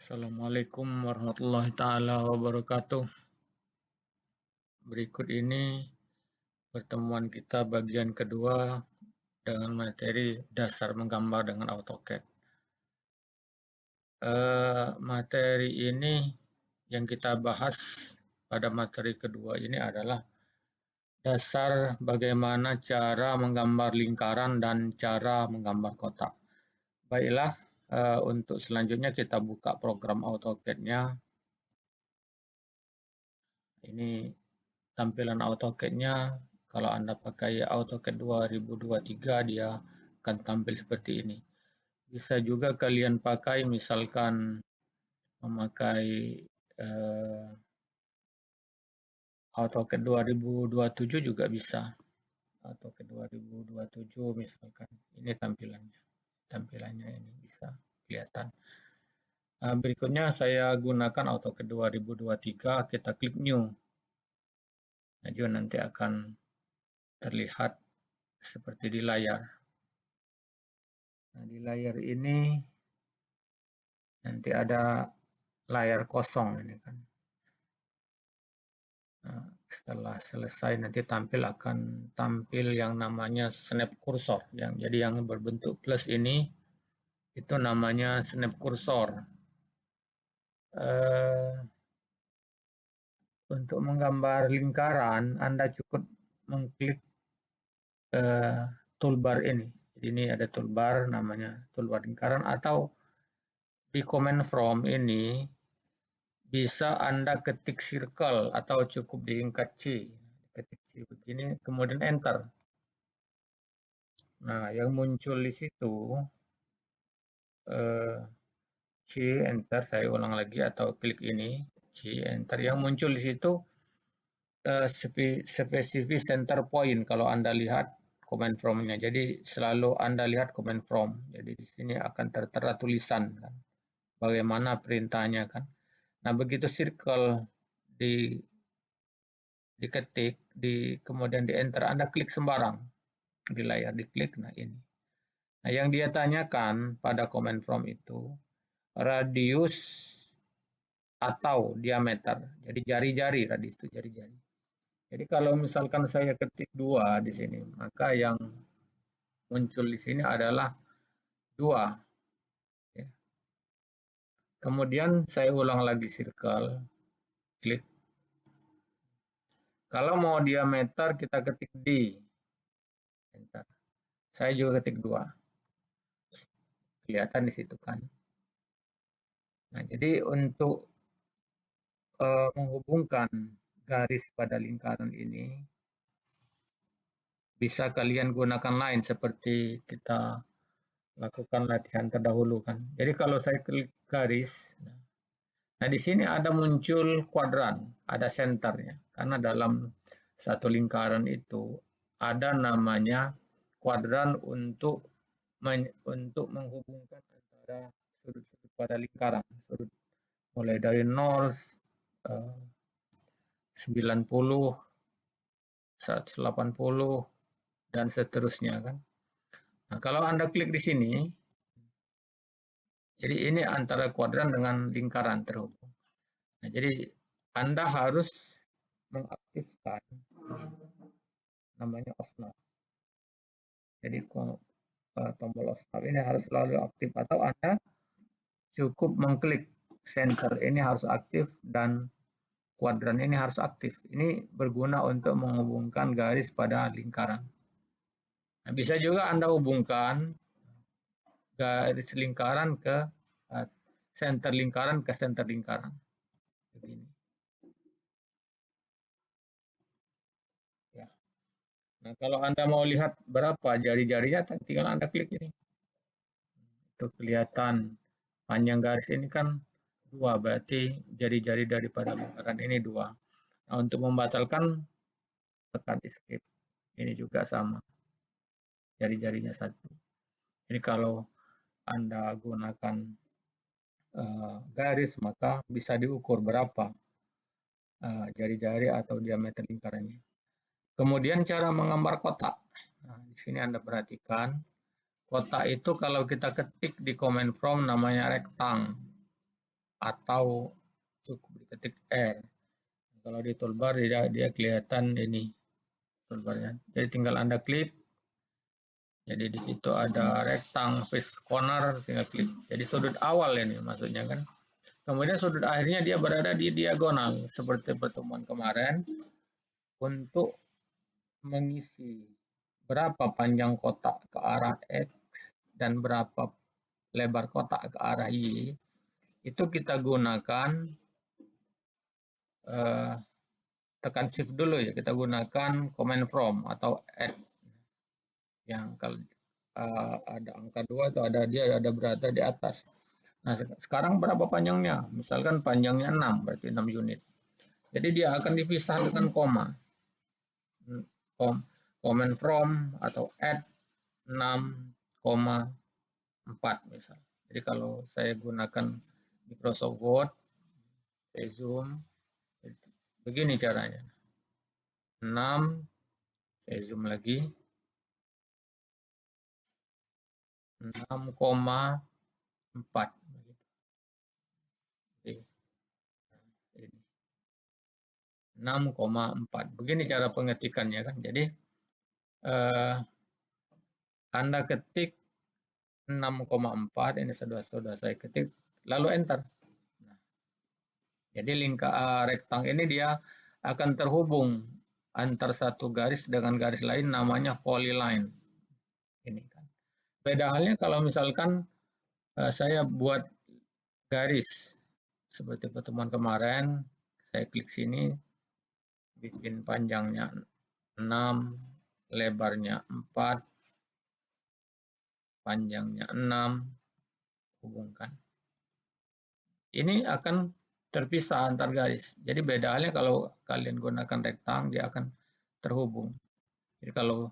Assalamualaikum warahmatullahi taala wabarakatuh. Berikut ini pertemuan kita bagian kedua dengan materi dasar menggambar dengan AutoCAD. Materi ini yang kita bahas pada materi kedua ini adalah dasar bagaimana cara menggambar lingkaran dan cara menggambar kotak. Baiklah, untuk selanjutnya kita buka program AutoCAD-nya. Ini tampilan AutoCAD-nya. Kalau Anda pakai AutoCAD 2023, dia akan tampil seperti ini. Bisa juga kalian pakai misalkan memakai AutoCAD 2027 juga bisa. AutoCAD 2027 misalkan. Ini tampilannya ini bisa kelihatan. Berikutnya saya gunakan AutoCAD 2023, kita klik New. Nanti akan terlihat seperti di layar. Nah, di layar ini nanti ada layar kosong ini kan. Nah, setelah selesai nanti akan tampil yang namanya snap cursor. Jadi yang berbentuk plus ini itu namanya snap cursor. Untuk menggambar lingkaran, Anda cukup mengklik toolbar ini. Jadi ini ada toolbar namanya toolbar lingkaran, atau di command from ini bisa Anda ketik circle atau cukup diangkat C. Ketik C begini, kemudian enter. Nah, yang muncul di situ C, enter, saya ulang lagi atau klik ini, C, enter. Yang muncul di situ specific center point kalau Anda lihat command from-nya. Jadi selalu Anda lihat command from. Jadi di sini akan tertera tulisan kan, bagaimana perintahnya kan. Nah, begitu circle diketik, kemudian di enter, Anda klik sembarang di layar, diklik. Nah, ini. Nah, yang dia tanyakan pada command from itu radius atau diameter. Jadi jari-jari, radius itu jari-jari. Jadi kalau misalkan saya ketik 2 di sini, maka yang muncul di sini adalah 2. Ya. Kemudian saya ulang lagi circle, klik. Kalau mau diameter kita ketik D, enter. Saya juga ketik 2. Kelihatan di situ kan. Nah, jadi untuk menghubungkan garis pada lingkaran ini, bisa kalian gunakan lain seperti kita lakukan latihan terdahulu kan. Jadi kalau saya klik garis, nah di sini ada muncul kuadran, ada senternya. Karena dalam satu lingkaran itu ada namanya kuadran untuk menghubungkan antara sudut-sudut pada lingkaran. Sudut mulai dari 0, 90, 180, dan seterusnya kan. Nah, kalau Anda klik di sini, jadi ini antara kuadran dengan lingkaran terhubung. Nah, jadi Anda harus mengaktifkan namanya OSNAP. Jadi tombol OSNAP ini harus selalu aktif, atau Anda cukup mengklik center ini harus aktif dan kuadran ini harus aktif. Ini berguna untuk menghubungkan garis pada lingkaran. Nah, bisa juga Anda hubungkan garis lingkaran ke center lingkaran ke center lingkaran. Begini. Ya. Nah, kalau Anda mau lihat berapa jari-jarinya, tinggal Anda klik ini. Itu kelihatan panjang garis ini kan 2, berarti jari-jari daripada lingkaran ini 2. Nah, untuk membatalkan tekan escape. Ini juga sama. Jari-jarinya 1. Jadi kalau Anda gunakan garis, maka bisa diukur berapa jari-jari atau diameter lingkarannya. Kemudian cara menggambar kotak. Nah, di sini Anda perhatikan, kotak itu kalau kita ketik di command from namanya rektang. atau cukup diketik R. Kalau di toolbar dia kelihatan ini toolbarnya. Jadi tinggal Anda klik. Jadi di situ ada rectangle, face corner, tinggal klik. Jadi sudut awal ini maksudnya kan. Kemudian sudut akhirnya dia berada di diagonal seperti pertemuan kemarin untuk mengisi berapa panjang kotak ke arah X dan berapa lebar kotak ke arah Y. Itu kita gunakan tekan shift dulu ya, kita gunakan command from atau add yang kalau ada angka 2 atau dia ada berada di atas. Nah, sekarang berapa panjangnya? Misalkan panjangnya 6, berarti 6 unit. Jadi dia akan dipisah dengan koma. Command from atau add 6,4 misal. Jadi kalau saya gunakan Microsoft Word, saya zoom, begini caranya. 6, saya zoom lagi, 6,4. Ini 6,4. Begini cara pengetikannya kan. Jadi Anda ketik 6,4, ini sudah saya ketik, lalu enter. Nah, jadi rektang ini dia akan terhubung antar satu garis dengan garis lain, namanya polyline. Ini kan. Beda halnya kalau misalkan saya buat garis seperti pertemuan kemarin, saya klik sini, bikin panjangnya 6, lebarnya 4, panjangnya 6, hubungkan. Ini akan terpisah antar garis. Jadi beda halnya kalau kalian gunakan rektang, dia akan terhubung. Jadi kalau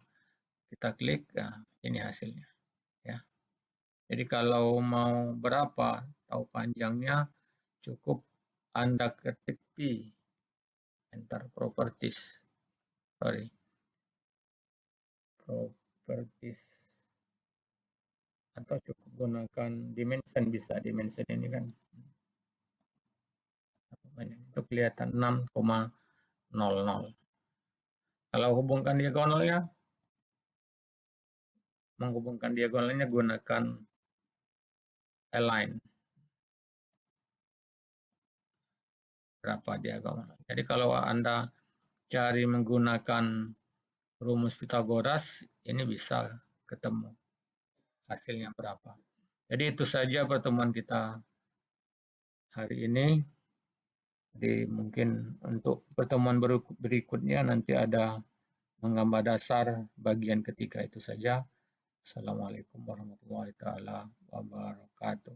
kita klik, nah, ini hasilnya. Ya. Jadi kalau mau berapa tahu panjangnya, cukup Anda ketik P, enter properties. Properties. Atau cukup gunakan dimension, bisa dimension ini kan. Itu kelihatan 6,00. Kalau hubungkan diagonalnya, menghubungkan diagonalnya gunakan align. Berapa diagonal. Jadi kalau Anda cari menggunakan rumus Pythagoras, ini bisa ketemu hasilnya berapa. Jadi itu saja pertemuan kita hari ini. Jadi mungkin untuk pertemuan berikutnya nanti ada menggambar dasar bagian ketiga itu saja. Assalamualaikum warahmatullahi wabarakatuh.